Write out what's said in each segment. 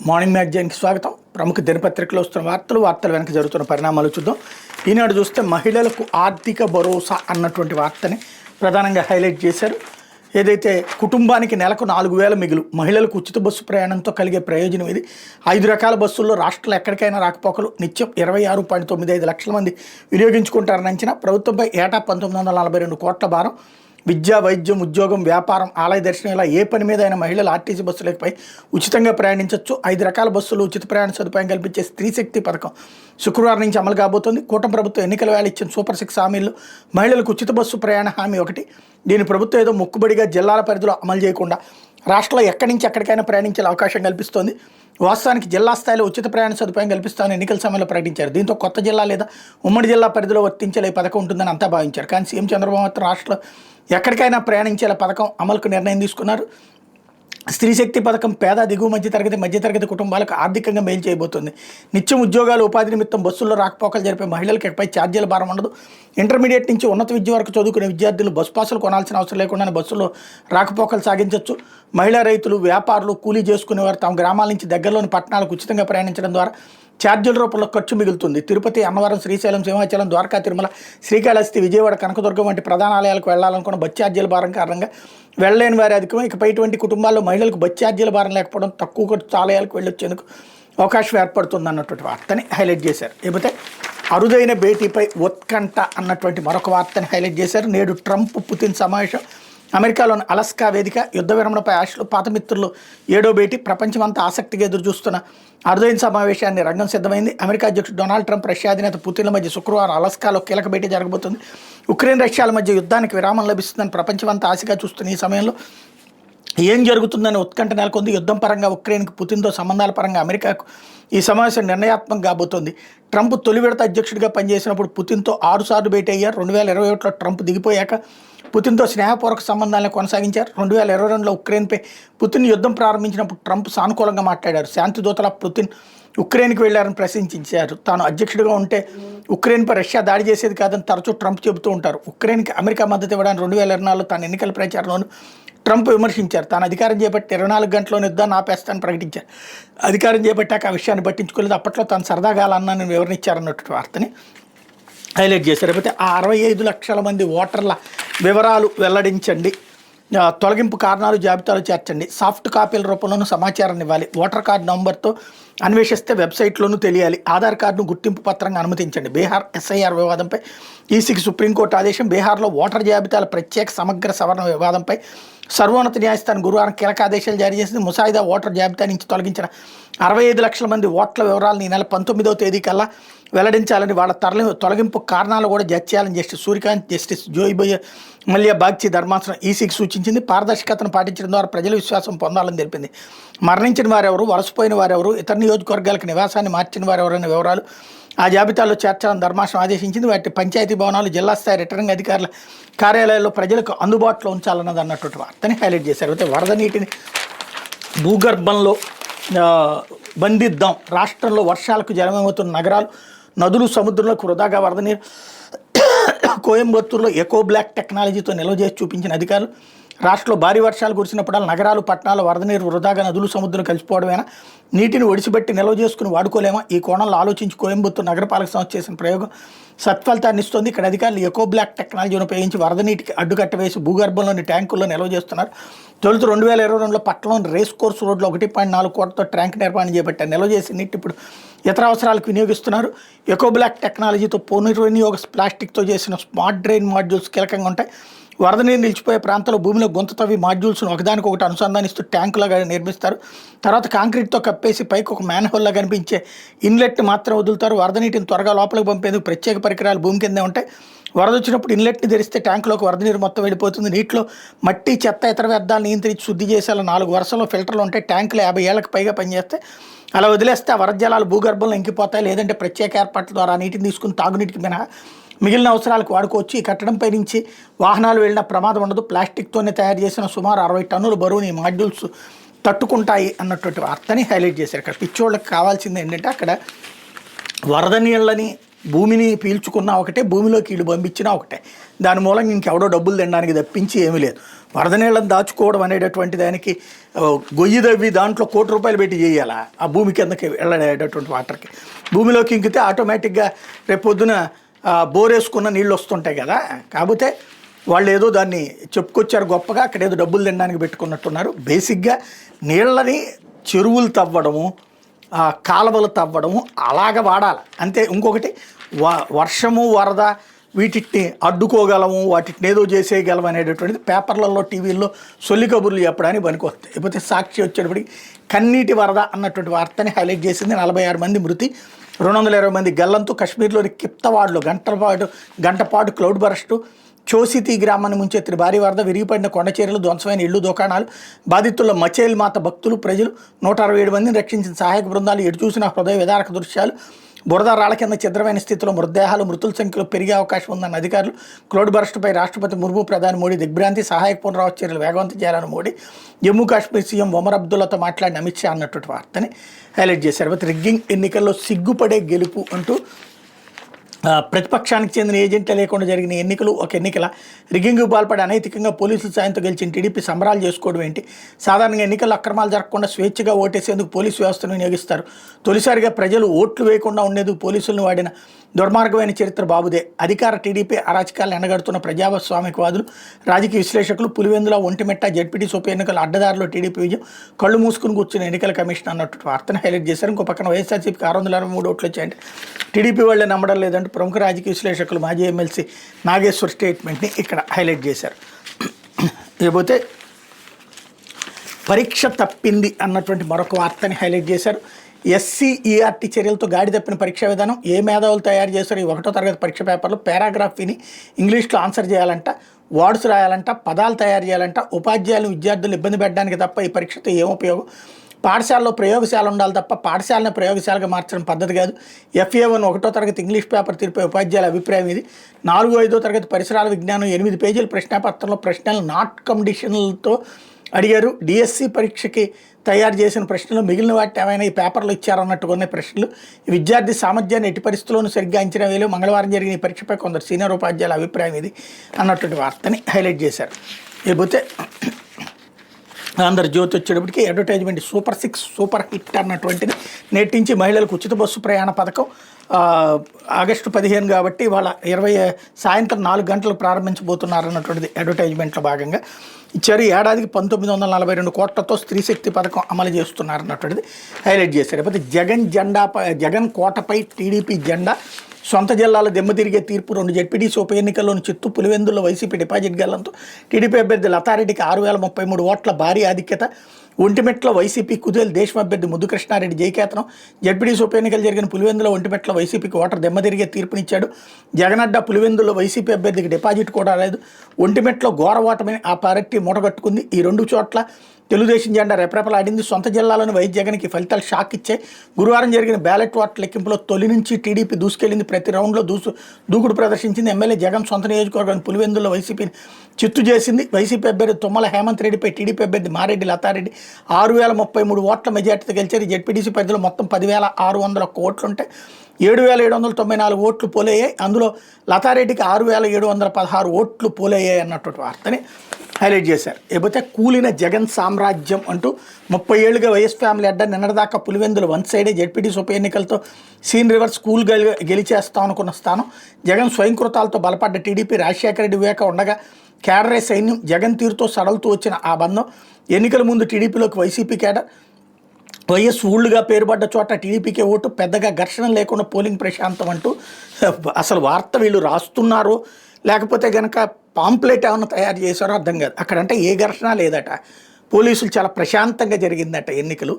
Morning మ్యాగజైన్కి స్వాగతం. ప్రముఖ దినపత్రికలో వస్తున్న వార్తలు వెనక జరుగుతున్న పరిణామాలు చూద్దాం. ఈనాడు చూస్తే మహిళలకు ఆర్థిక భరోసా అన్నటువంటి వార్తని ప్రధానంగా హైలైట్ చేశారు. ఏదైతే కుటుంబానికి నెలకు 4,000 మిగులు, మహిళలకు ఉచిత బస్సు ప్రయాణంతో కలిగే ప్రయోజనం ఇది. 5 రకాల బస్సుల్లో రాష్ట్రంలో ఎక్కడికైనా రాకపోకలు నిత్యం 26.95 లక్షల మంది వినియోగించుకుంటారని అంచనా. ప్రభుత్వంపై ఏటా 1942 కోట్ల భారం. విద్య, వైద్యం, ఉద్యోగం, వ్యాపారం, ఆలయ దర్శనం ఇలా ఏ పని మీద అయినా మహిళలు ఆర్టీసీ బస్సులపై ఉచితంగా ప్రయాణించవచ్చు. 5 రకాల బస్సులు ఉచిత ప్రయాణ సదుపాయం కల్పించే స్త్రీ శక్తి పథకం శుక్రవారం నుంచి అమలు కాబోతోంది. కూటమి ప్రభుత్వం ఎన్నికల వేళ ఇచ్చిన సూపర్ 6 హామీల్లో మహిళలకు ఉచిత బస్సు ప్రయాణ హామీ ఒకటి. దీని ప్రభుత్వం ఏదో మొక్కుబడిగా జిల్లాల పరిధిలో అమలు చేయకుండా రాష్ట్రంలో ఎక్కడి నుంచి ఎక్కడికైనా ప్రయాణించే అవకాశం కల్పిస్తోంది. వాస్తవానికి జిల్లా స్థాయిలో ఉచిత ప్రయాణ సదుపాయం కల్పిస్తామని ఎన్నికల సమయంలో ప్రకటించారు. దీంతో కొత్త జిల్లా లేదా ఉమ్మడి జిల్లా పరిధిలో వర్తించేలా ఈ పథకం ఉంటుందని అంతా భావించారు. కానీ సీఎం చంద్రబాబు మాత్రం రాష్ట్రంలో ఎక్కడికైనా ప్రయాణించేలా పథకం అమలుకు నిర్ణయం తీసుకున్నారు. స్త్రీ శక్తి పథకం పేద, దిగువ మధ్యతరగతి కుటుంబాలకు ఆర్థికంగా మేలు చేయబోతుంది. నిత్యం ఉద్యోగాలు, ఉపాధి నిమిత్తం బస్సుల్లో రాకపోకలు జరిపే మహిళలకు ఇకపై ఛార్జీల భారం ఉండదు. ఇంటర్మీడియట్ నుంచి ఉన్నత విద్య వరకు చదువుకునే విద్యార్థులు బస్సు పాసులు కొనాల్సిన అవసరం లేకుండానే బస్సుల్లో రాకపోకలు సాగించవచ్చు. మహిళా రైతులు, వ్యాపారులు, కూలీ చేసుకునేవారు తమ గ్రామాల నుంచి దగ్గరలోని పట్టణాలకు ఉచితంగా ప్రయాణించడం ద్వారా ఛార్జీల రూపంలో ఖర్చు మిగులుతుంది. తిరుపతి, అన్నవరం, శ్రీశైలం, సింహాచలం, ద్వారకా, తిరుమల, శ్రీకాళహస్తి, విజయవాడ, కనకదుర్గం వంటి ప్రధాన ఆలయాలకు వెళ్లాలనుకున్న బస్ ఛార్జీల భారం కారణంగా వెళ్ళలేని వారి అధికం. ఇకపై ఇటువంటి కుటుంబాల్లో మహిళలకు బస్ ఛార్జీల భారం లేకపోవడం, తక్కువ ఖర్చు ఆలయాలకు వెళ్ళొచ్చేందుకు అవకాశం ఏర్పడుతుంది అన్నటువంటి వార్తని హైలైట్ చేశారు. లేకపోతే అరుదైన భేటీపై ఉత్కంఠ అన్నటువంటి మరొక వార్తని హైలైట్ చేశారు. నేడు ట్రంప్, పుతిన్ సమావేశం. అమెరికాలోని అలస్కా వేదిక. యుద్ధ విరమణపై ఆశలు, పాత మిత్రులు 7వ భేటీ. ప్రపంచమంతా ఆసక్తిగా ఎదురు చూస్తున్న అరుదైన సమావేశాన్ని రంగం సిద్ధమైంది. అమెరికా అధ్యక్షుడు డొనాల్డ్ ట్రంప్, రష్యా అధినేత పుతిన్ల మధ్య శుక్రవారం అలస్కాలో కీలక భేటీ జరగబోతుంది. ఉక్రెయిన్, రష్యాల మధ్య యుద్ధానికి విరామం లభిస్తుందని ప్రపంచమంతా ఆశగా చూస్తున్న ఈ సమయంలో ఏం జరుగుతుందని ఉత్కంఠ నెలకొంది. యుద్ధం పరంగా ఉక్రెయిన్కి, పుతిన్తో సంబంధాల పరంగా అమెరికాకు ఈ సమావేశం నిర్ణయాత్మకం కాబోతోంది. ట్రంప్ తొలి విడత అధ్యక్షుడిగా పనిచేసినప్పుడు పుతిన్తో 6 సార్లు భేటీ అయ్యారు. 2021లో ట్రంప్ దిగిపోయాక పుతిన్తో స్నేహపూర్వక సంబంధాలను కొనసాగించారు. 2022లో ఉక్రెయిన్పై పుతిన్ యుద్ధం ప్రారంభించినప్పుడు ట్రంప్ సానుకూలంగా మాట్లాడారు. శాంతి దూతల పుతిన్ ఉక్రెయిన్కి వెళ్లారని ప్రశంసించారు. తాను అధ్యక్షుడిగా ఉంటే ఉక్రెయిన్పై రష్యా దాడి చేసేది కాదని తరచూ ట్రంప్ చెబుతూ ఉంటారు. ఉక్రెయిన్కి అమెరికా మద్దతు ఇవ్వడానికి 2024లో తన ఎన్నికల ప్రచారంలోనూ ట్రంప్ విమర్శించారు. తాను అధికారం చేపట్టి 24 గంటల్లోనే యుద్ధాన్ని ఆపేస్తానని ప్రకటించారు. అధికారం చేపట్టాక ఆ విషయాన్ని పట్టించుకోలేదు. అప్పట్లో తాను సరదాగా అన్నానని వివరించారన్నటువంటి వార్తని హైలైట్ చేశారు. లేకపోతే ఆ 65 లక్షల మంది ఓటర్ల వివరాలు వెల్లడించండి, తొలగింపు కారణాలు జాబితాలో చేర్చండి, సాఫ్ట్ కాపీల రూపంలోనూ సమాచారాన్ని ఇవ్వాలి, ఓటర్ కార్డు నంబర్తో అన్వేషిస్తే వెబ్సైట్లోనూ తెలియాలి, ఆధార్ కార్డును గుర్తింపు పత్రంగా అనుమతించండి. బీహార్ ఎస్ఐఆర్ వివాదంపై ఈసీకి సుప్రీంకోర్టు ఆదేశం. బీహార్లో ఓటర్ జాబితాల ప్రత్యేక సమగ్ర సవరణ వివాదంపై సర్వోన్నత న్యాయస్థానం గురువారం కీలక ఆదేశాలు జారీ చేసింది. ముసాయిదా ఓటర్ జాబితా నుంచి తొలగించిన 65 లక్షల మంది ఓట్ల వివరాలను ఈ నెల 19వ తేదీ కల్లా వెల్లడించాలని, వాళ్ళ తొలగింపు కారణాలు కూడా జడ్జ్ చేయాలని జస్టిస్ సూర్యకాంత్, జస్టిస్ జోయిబోయ్ మల్యా బాగ్చి ధర్మాసనం ఈసీకి సూచించింది. పారదర్శకతను పాటించడం ద్వారా ప్రజల విశ్వాసం పొందాలని తెలిపింది. మరణించిన వారెవరు, వలసపోయిన వారెవరు, ఇతర నియోజకవర్గాలకు నివాసాన్ని మార్చిన వారెవరనే వివరాలు ఆ జాబితాలో చేర్చాలని ధర్మాసనం ఆదేశించింది. వాటి పంచాయతీ భవనాలు, జిల్లా స్థాయి రిటర్నింగ్ అధికారుల కార్యాలయాల్లో ప్రజలకు అందుబాటులో ఉంచాలన్నది అన్నటువంటి వార్తని హైలైట్ చేశారు. అయితే వరద నీటిని భూగర్భంలో బంధిద్దాం. రాష్ట్రంలో వర్షాలకు జలమవుతున్న నగరాలు, నదులు, సముద్రంలోకి వృధాగా వరద నీరు. కోయంబత్తూరులో ఎకో బ్లాక్ టెక్నాలజీతో నిల్వ చేసి చూపించిన అధికారులు. రాష్ట్రంలో భారీ వర్షాలు కురిసినప్పుడల్లా నగరాలు, పట్టణాలు వరద నీరు వృధాగా నదులు, సముద్రం కలిసిపోవడమేనా? నీటిని ఒడిసిపెట్టి నిల్వ చేసుకుని వాడుకోలేమా? ఈ కోణంలో ఆలోచించి కోయంబత్తూరు నగరపాలక సంస్థ చేసిన ప్రయోగం సత్ఫలితాన్ని ఇస్తుంది. ఇక్కడ అధికారులు ఎకో బ్లాక్ టెక్నాలజీని ఉపయోగించి వరద నీటికి అడ్డుకట్ట వేసి భూగర్భంలోని ట్యాంకుల్లో నిల్వ చేస్తున్నారు. తొలుత 2022లో పట్టణంలోని రేస్ కోర్స్ రోడ్లో 1.4 కోట్లతో ట్యాంక్ నిర్మాణం చేపట్టారు. నిల్వ చేసి నీటి ఇప్పుడు ఇతర అవసరాలకు వినియోగిస్తున్నారు. ఎకో బ్లాక్ టెక్నాలజీతో పునర్వినియోగ ప్లాస్టిక్తో చేసిన స్మార్ట్ డ్రైన్ మాడ్యూల్స్ కీలకంగా ఉంటాయి. వరద నీరు నిలిచిపోయే ప్రాంతంలో భూమిలో గుంత తవ్వి మాడ్యూల్స్ను ఒకదానికొకటి అనుసంధానిస్తూ ట్యాంకులాగా నిర్మిస్తారు. తర్వాత కాంక్రీట్తో కప్పేసి పైకి ఒక మ్యాన్హోల్లా కనిపించే ఇన్లెట్ మాత్రం వదులుతారు. వరద నీటిని త్వరగా లోపలికి పంపేందుకు ప్రత్యేక పరికరాలు భూమి కిందే ఉంటాయి. వరద వచ్చినప్పుడు ఇన్లెట్ని తెరిస్తే ట్యాంకులోకి వరద నీరు మొత్తం వెళ్ళిపోతుంది. నీటిలో మట్టి, చెత్త, ఇతర వ్యర్థాలు నియంత్రించి శుద్ధి చేసేలా 4 వరుసలో ఫిల్టర్లు ఉంటాయి. ట్యాంకులు 50 ఏళ్లకు పైగా పనిచేస్తాయి. అలా వదిలేస్తే ఆ వరద జలాలు భూగర్భంలో ఇంకిపోతాయి. లేదంటే ప్రత్యేక ఏర్పాట్ల ద్వారా నీటిని తీసుకుని తాగునీటికి మినహా మిగిలిన అవసరాలకు వాడుకోవచ్చు. ఈ కట్టడంపై నుంచి వాహనాలు వెళ్ళిన ప్రమాదం ఉండదు. ప్లాస్టిక్తోనే తయారు చేసిన సుమారు 60 టన్నుల బరువుని మాడ్యూల్స్ తట్టుకుంటాయి అన్నటువంటి వార్తని హైలైట్ చేశారు. ఇక్కడ పిచ్చోళ్ళకి కావాల్సింది ఏంటంటే అక్కడ వరద నీళ్ళని భూమిని పీల్చుకున్నా ఒకటే, భూమిలోకి ఇళ్ళు పంపించినా ఒకటే. దాని మూలంగా ఇంకెవడో డబ్బులు తినడానికి తప్పించి ఏమీ లేదు. వరద నీళ్ళని దాచుకోవడం అనేటటువంటి దానికి గొయ్యి దవ్వి దాంట్లో ₹1,00,00,000 పెట్టి చేయాలా ఆ భూమి కిందకి వెళ్ళడేటటువంటి వాటర్కి. భూమిలోకి ఇంకితే ఆటోమేటిక్గా రేపొద్దున బోరేసుకున్న నీళ్ళు వస్తుంటాయి కదా. కాకపోతే వాళ్ళు ఏదో దాన్ని చెప్పుకొచ్చారు గొప్పగా, అక్కడ ఏదో డబ్బులు తినడానికి పెట్టుకున్నట్టున్నారు. బేసిక్గా నీళ్ళని చెరువులు తవ్వడము, కాలువలు తవ్వడము అలాగ వాడాలి అంతే. ఇంకొకటి వర్షము వరద వీటిని అడ్డుకోగలము, వాటిని ఏదో చేసేయగలం అనేటటువంటిది పేపర్లలో టీవీల్లో సొల్లి కబుర్లు చెప్పడానికి పనికొస్తాయి. లేకపోతే సాక్షి వచ్చేటప్పటికి కన్నీటి వరద అన్నటువంటి వార్తని హైలైట్ చేసింది. 46 మంది మృతి, 220 మంది గల్లంతు. కాశ్మీర్లోని కిప్తవాడ్లో గంటపాటు క్లౌడ్ బరస్టు. చోసితి గ్రామాన్ని ముంచెత్తిన భారీ వరద, విరిగిపడిన కొండచీరలు, ధ్వంసమైన ఇళ్లు దుకాణాలు. బాధితుల్లో మచేల్ మాత భక్తులు, ప్రజలు. 167 మందిని రక్షించిన సహాయక బృందాలు. ఎటు చూసిన హృదయ విదారక దృశ్యాలు. బురద రాళ్ల కింద ఛిద్రమైన స్థితిలో మృతదేహాలు. మృతుల సంఖ్యలో పెరిగే అవకాశం ఉందన్న అధికారులు. క్లౌడ్ బరస్టుపై రాష్ట్రపతి ముర్ము, ప్రధాని మోడీ దిగ్భ్రాంతి. సహాయక పునరావాస చర్యలు వేగవంతం చేయాలని మోడీ. జమ్మూ కాశ్మీర్ సీఎం ఒమర్ అబ్దుల్లాతో మాట్లాడిన అమిత్ షా అన్నటువంటి వార్తని హైలైట్ చేశారు. రిగ్గింగ్ ఎన్నికల్లో సిగ్గుపడే గెలుపు అంటూ ప్రతిపక్షానికి చెందిన ఏజెంట్లే లేకుండా జరిగిన ఎన్నికలు ఒక ఎన్నికల. రిగ్గింగ్కు పాల్పడి అనైతికంగా పోలీసుల సాయంతో గెలిచిన టీడీపీ సంబరాలు చేసుకోవడం ఏంటి? సాధారణంగా ఎన్నికల్లో అక్రమాలు జరగకుండా స్వేచ్ఛగా ఓటేసేందుకు పోలీసు వ్యవస్థను వినియోగిస్తారు. తొలిసారిగా ప్రజలు ఓట్లు వేయకుండా ఉండేందుకు పోలీసులను వాడిన దుర్మార్గమైన చరిత్ర బాబుదే. అధికార టీడీపీ అరాచకాలను ఎండగడుతున్న ప్రజాస్వామికవాదులు, రాజకీయ విశ్లేషకులు. పులివెందుల, ఒంటిమిట్ట జెడ్పీటీసీ ఉప ఎన్నికల అడ్డదారిలో టీడీపీ విజయం. కళ్ళు మూసుకుని కూర్చున్న ఎన్నికల కమిషన్ అన్నట్టు వార్తను హైలైట్ చేశారు. ఇంకో పక్కన వైఎస్ఆర్సీపీకి 623 ఓట్లు వచ్చాయంటే టీడీపీ వాళ్ళే నమ్మడం లేదంటే ప్రముఖ రాజకీయ విశ్లేషకులు మాజీ ఎమ్మెల్సీ నాగేశ్వర్ స్టేట్మెంట్ని ఇక్కడ హైలైట్ చేశారు. లేకపోతే పరీక్ష తప్పింది అన్నటువంటి మరొక వార్తని హైలైట్ చేశారు. SCERT చర్యలతో గాడి తప్పిన పరీక్షా విధానం. ఏ మేధావులు తయారు చేశారు ఈ 1వ తరగతి పరీక్ష పేపర్లు? పారాగ్రాఫ్ విని ఇంగ్లీష్లో ఆన్సర్ చేయాలంట, వర్డ్స్ రాయాలంట, పదాలు తయారు చేయాలంట. ఉపాధ్యాయులు విద్యార్థులు ఇబ్బంది పెట్టడానికి తప్ప ఈ పరీక్షతో ఏం ఉపయోగం? పాఠశాలలో ప్రయోగశాల ఉండాలి తప్ప పాఠశాలను ప్రయోగశాలగా మార్చడం పద్ధతి కాదు. FA1 1వ తరగతి ఇంగ్లీష్ పేపర్ తీర్పే ఉపాధ్యాయుల అభిప్రాయం ఇది. 4, 5వ తరగతి పరిసరాల విజ్ఞానం 8 పేజీల ప్రశ్నాపత్రంలో ప్రశ్నలు నాట్ కండిషన్లతో అడిగారు. DSC పరీక్షకి తయారు చేసిన ప్రశ్నలు మిగిలిన వాటిని ఏమైనా ఈ పేపర్లు ఇచ్చారన్నట్టుగా ఉన్నాయి ప్రశ్నలు. విద్యార్థి సామర్థ్యాన్ని ఎట్టి పరిస్థితుల్లోనూ సరిగ్గా అంచనా వేయలేవు. మంగళవారం జరిగిన ఈ పరీక్షపై కొందరు సీనియర్ ఉపాధ్యాయుల అభిప్రాయం ఇది అన్నటువంటి వార్తని హైలైట్ చేశారు. లేకపోతే ఆంధ్రజ్యోతి వచ్చేటప్పటికి అడ్వర్టైజ్మెంట్ సూపర్ 6 సూపర్ హిట్ అన్నటువంటిది. నేటి నుంచి మహిళలకు ఉచిత బస్సు ప్రయాణ పథకం ఆగస్టు 15 కాబట్టి వాళ్ళ 20 సాయంత్రం 4 గంటలకు ప్రారంభించబోతున్నారు అన్నటువంటిది అడ్వర్టైజ్మెంట్లో భాగంగా ఇచ్చారు. ఏడాదికి 1942 కోట్లతో స్త్రీ శక్తి పథకం అమలు చేస్తున్నారు అన్నటువంటిది హైలైట్ చేశారు. లేకపోతే జగన్ కోటపై టీడీపీ జెండా. సొంత జిల్లాలో దెమ్మతిరిగే తీర్పు. 2 జెడ్పీటీసీ ఉప ఎన్నికల్లోని చిత్తు, పులివెందుల్లో వైసీపీ డిపాజిట్ గల్లంతో టీడీపీ అభ్యర్థి లతారెడ్డికి 6,033 ఓట్ల భారీ ఆధిక్యత. ఒంటిమిట్లో వైసీపీ కుదేలు. దేశం అభ్యర్థి ముద్దు కృష్ణారెడ్డి జయకేతనం. జెడ్పీటీసీ ఉప ఎన్నికలు జరిగిన పులివెందులో ఒంటిమిట్లో వైసీపీకి ఓటర్ దెమ్మతిరిగే తీర్పునిచ్చాడు. జగనడ్డ పులివెందుల్లో వైసీపీ అభ్యర్థికి డిపాజిట్ కూడా లేదు. ఒంటిమిట్లో ఘోర ఓటమిని ఆ పార్టీ మూటగట్టుకుంది. ఈ 2 చోట్ల తెలుగుదేశం జెండా రెపరెపలాడింది. సొంత జిల్లాలోని వైఎస్ జగన్కి ఫలితాలు షాక్ ఇచ్చాయి. గురువారం జరిగిన బ్యాలెట్ ఓట్ల లెక్కింపులో తొలి నుంచి టీడీపీ దూసుకెళ్లింది. ప్రతి రౌండ్లో దూకుడు ప్రదర్శించింది. ఎమ్మెల్యే జగన్ సొంత నియోజకవర్గాన్ని పులివెందుల్లో వైసీపీని చిత్తు చేసింది. వైసీపీ అభ్యర్థి తుమ్మల హేమంత్ రెడ్డిపై టీడీపీ అభ్యర్థి మారెడ్డి లతారెడ్డి 6,033 ఓట్ల మెజార్టీతో గెలిచారు. జెడ్పీటీసీ పరిధిలో మొత్తం 10,601 ఓట్లుంటే 7,794 ఓట్లు పోలయ్యాయి. అందులో లతారెడ్డికి 6,716 ఓట్లు పోలయ్యాయి అన్నటువంటి వార్తని హైలైట్ చేశారు. లేకపోతే కూలిన జగన్ సామ్రాజ్యం అంటూ 30 ఏళ్లుగా వైఎస్ ఫ్యామిలీ అడ్డా. నిన్నటిదాకా పులివెందులు వన్ సైడే. జెడ్పీటీసీ ఉప ఎన్నికలతో సీన్ రివర్ స్కూల్ గెలిచేస్తాం అనుకున్న స్థానం. జగన్ స్వయంకృతాలతో బలపడ్డ టీడీపీ. రాజశేఖర రెడ్డి వివేక ఉండగా కేడరే సైన్యం. జగన్ తీరుతో సడలుతూ వచ్చిన ఆ బంధం. ఎన్నికల ముందు టీడీపీలోకి వైసీపీ కేడర్. వైఎస్ ఊళ్ళుగా పేరుపడ్డ చోట టీడీపీకే ఓటు. పెద్దగా ఘర్షణ లేకుండా పోలింగ్ ప్రశాంతం అంటూ అసలు వార్త వీళ్ళు రాస్తున్నారో లేకపోతే కనుక పాంప్లెట్ ఏమైనా తయారు చేశారో అర్థం కాదు. అక్కడంటే ఏ ఘర్షణ లేదట. పోలీసులు చాలా ప్రశాంతంగా జరిగిందట ఎన్నికలు.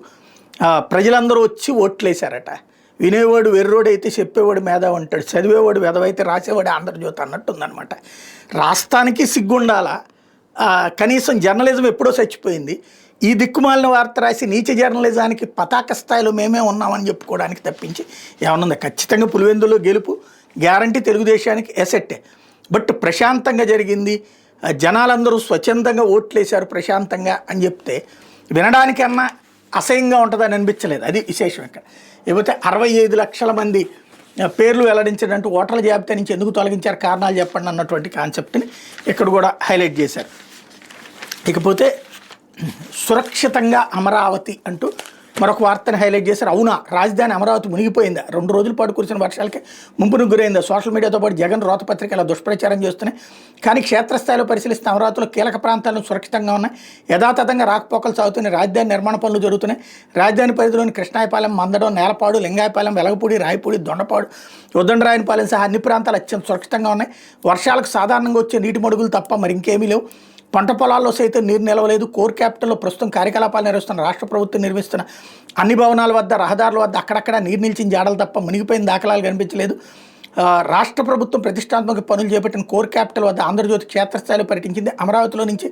ప్రజలందరూ వచ్చి ఓట్లేశారట. వినేవాడు వెర్రోడు అయితే చెప్పేవాడు మేధావి అంటాడు, చదివేవాడు వెదవైతే రాసేవాడు ఆంధ్రజ్యోతి అన్నట్టుందనమాట. రాష్ట్రానికి సిగ్గుండాలా? కనీసం జర్నలిజం ఎప్పుడో చచ్చిపోయింది. ఈ దిక్కుమాలిన వార్త రాసి నీచ జర్నలిజానికి పతాక స్థాయిలో మేమే ఉన్నామని చెప్పుకోవడానికి తప్పించి ఏమన్నా? ఖచ్చితంగా పులివెందులో గెలుపు గ్యారంటీ తెలుగుదేశానికి ఎసెట్టే. బట్ ప్రశాంతంగా జరిగింది, జనాలందరూ స్వచ్ఛందంగా ఓట్లేశారు ప్రశాంతంగా అని చెప్తే వినడానికన్నా అసహ్యంగా ఉంటుందని అనిపించలేదు. అది విశేషం ఇక్కడ. లేకపోతే 65 లక్షల మంది పేర్లు వెల్లడించినట్టు ఓటర్ల జాబితా నుంచి ఎందుకు తొలగించారు, కారణాలు చెప్పండి అన్నటువంటి కాన్సెప్ట్ని ఇక్కడ కూడా హైలైట్ చేశారు. ఇకపోతే సురక్షితంగా అమరావతి అంటూ మరొక వార్తను హైలైట్ చేశారు. అవునా, రాజధాని అమరావతి మునిగిపోయిందా? 2 రోజుల పాటు కురిసిన వర్షాలకి ముంపును గురైందా? సోషల్ మీడియాతో పాటు జగన్ రోతపత్రిక ఇలా దుష్ప్రచారం చేస్తున్నాయి. కానీ క్షేత్రస్థాయిలో పరిశీలిస్తే అమరావతిలో కీలక ప్రాంతాలను సురక్షితంగా ఉన్నాయి. యథాతథంగా రాకపోకలు సాగుతున్నాయి. రాజధాని నిర్మాణ పనులు జరుగుతున్నాయి. రాజధాని పరిధిలోని కృష్ణాయపాలెం, మందడం, నేలపాడు, లింగాయపాలెం, వెలగపూడి, రాయపూడి, దొండపాడు, ఉద్దండరాయనపాలెం సహా అన్ని ప్రాంతాలు అత్యంత సురక్షితంగా ఉన్నాయి. వర్షాలకు సాధారణంగా వచ్చే నీటి మడుగులు తప్ప మరి ఇంకేమీ లేవు. పంట పొలాల్లో సైతం నీరు నిలవలేదు. కోర్ క్యాపిటల్లో ప్రస్తుతం కార్యకలాపాలు నిర్వహిస్తున్న రాష్ట్ర ప్రభుత్వం నిర్మిస్తున్న అన్ని భవనాల వద్ద, రహదారుల వద్ద అక్కడక్కడ నీరు నిలిచిన జాడలు తప్ప మునిగిపోయిన దాఖలాలు కనిపించలేదు. రాష్ట్ర ప్రభుత్వం ప్రతిష్టాత్మక పనులు చేపట్టిన కోర్ క్యాపిటల్ వద్ద ఆంధ్రజ్యోతి క్షేత్రస్థాయిలో పర్యటించింది. అమరావతిలో నుంచి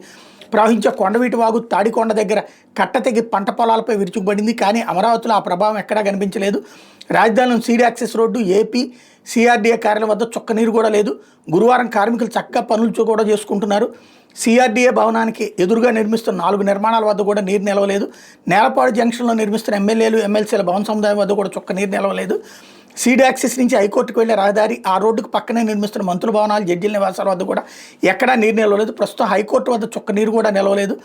ప్రవహించే కొండవీటి వాగు తాడికొండ దగ్గర కట్ట తెగి పంట పొలాలపై విరుచుకుపడింది. కానీ అమరావతిలో ఆ ప్రభావం ఎక్కడా కనిపించలేదు. రాజధానిలో seed access road, AP CRDA కార్యాలయం వద్ద చుక్క నీరు కూడా లేదు. గురువారం కార్మికులు చక్కగా పనులు కూడా చేసుకుంటున్నారు. సిఆర్డీఏ భవనానికి ఎదురుగా నిర్మిస్తున్న 4 నిర్మాణాల వద్ద కూడా నీరు నిలవలేదు. నేలపాడు జంక్షన్లో నిర్మిస్తున్న ఎమ్మెల్యేలు, ఎమ్మెల్సీల భవన సముదాయం వద్ద కూడా చుక్క నీరు నిలవలేదు. సీడ్ యాక్సెస్ నుంచి హైకోర్టుకు వెళ్లే రహదారి, ఆ రోడ్డుకు పక్కనే నిర్మిస్తున్న మంత్రుల భవనాలు, జడ్జీల నివాసాల వద్ద కూడా ఎక్కడా నీరు నిలవలేదు. ప్రస్తుతం హైకోర్టు వద్ద చుక్క నీరు కూడా నిలవలేదు.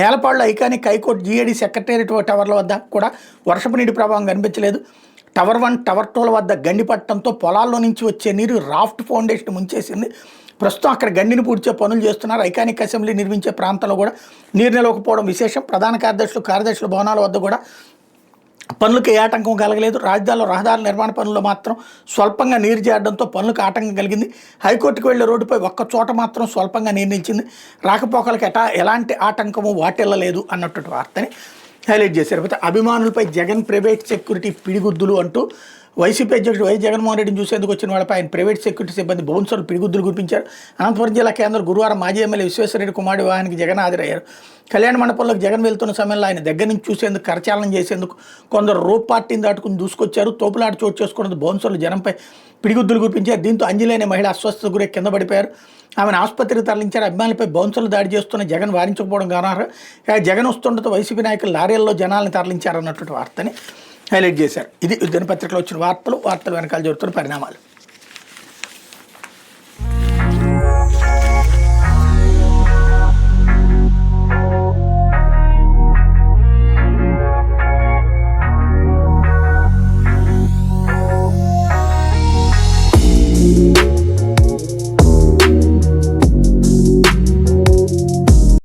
నేలపాడులో ఐకానిక్ హైకోర్టు జీఏడీ సెక్రటేరియట్ టవర్ల వద్ద కూడా వర్షపు నీటి ప్రభావం కనిపించలేదు. టవర్ 1, టవర్ 2ల వద్ద గండి పట్టడంతో పొలాల్లో నుంచి వచ్చే నీరు రాఫ్ట్ ఫౌండేషన్ ముంచేసింది. ప్రస్తుతం అక్కడ గండిని పూడ్చే పనులు చేస్తున్నారు. ఐకానిక్ అసెంబ్లీ నిర్మించే ప్రాంతంలో కూడా నీరు నిలవకపోవడం విశేషం. ప్రధాన కార్యదర్శుల భవనాల వద్ద కూడా పనులకు ఏ ఆటంకం కలగలేదు. రాజధానిలో రహదారుల నిర్మాణ పనుల్లో మాత్రం స్వల్పంగా నీరు చేరడంతో పనులకు ఆటంకం కలిగింది. హైకోర్టుకు వెళ్లే రోడ్డుపై ఒక్క చోట మాత్రం స్వల్పంగా నీరు నిలిచింది. రాకపోకలకు ఎలాంటి ఆటంకము వాటిల్లలేదు అన్నటువంటి వార్తని హైలైట్ చేశారు. అయితే అభిమానులపై జగన్ ప్రైవేట్ సెక్యూరిటీ పిడిగుద్దులు అంటూ వైసీపీ అధ్యక్షుడు వైఎస్ జగన్మోహన్ రెడ్డిని చూసేందుకు వచ్చిన వాళ్ళపై ఆయన ప్రైవేట్ సెక్యూరిటీ సిబ్బంది బౌన్సర్లు పిడిగుద్దులు గురిపించారు. అనంతపురం జిల్లా కేంద్రం గురువారం మాజీ ఎమ్మెల్యే విశ్వేశ్వరరెడ్డి కుమారుడి వివాహానికి జగన్ హాజరయ్యారు. కళ్యాణ మండపంలోకి జగన్ వెళ్తున్న సమయంలో ఆయన దగ్గర నుంచి చూసేందుకు, కరచాలనం చేసేందుకు కొందరు రోప్ పార్టీని దాటుకుని దూసుకొచ్చారు. తోపులాట చోటు చేసుకున్నది బౌన్సర్లు జనంపై పిడిగుద్దులు గురిపించారు. దీంతో అంజలి అనే మహిళ అస్వస్థతకు గురై కింద పడిపోయారు. ఆమెను ఆసుపత్రికి తరలించారు. అభిమానులపై బౌన్సర్లు దాడి చేస్తున్న జగన్ వారించకపోవడం గమనార్హం. జగన్ వస్తుండతో వైసీపీ నాయకులు లారీల్లో జనాలను తరలించారన్నటువంటి వార్తని హైలైట్ చేశారు. ఇది దినపత్రికలో వచ్చిన వార్తలు వెనకాల జరుగుతున్న పరిణామాలు.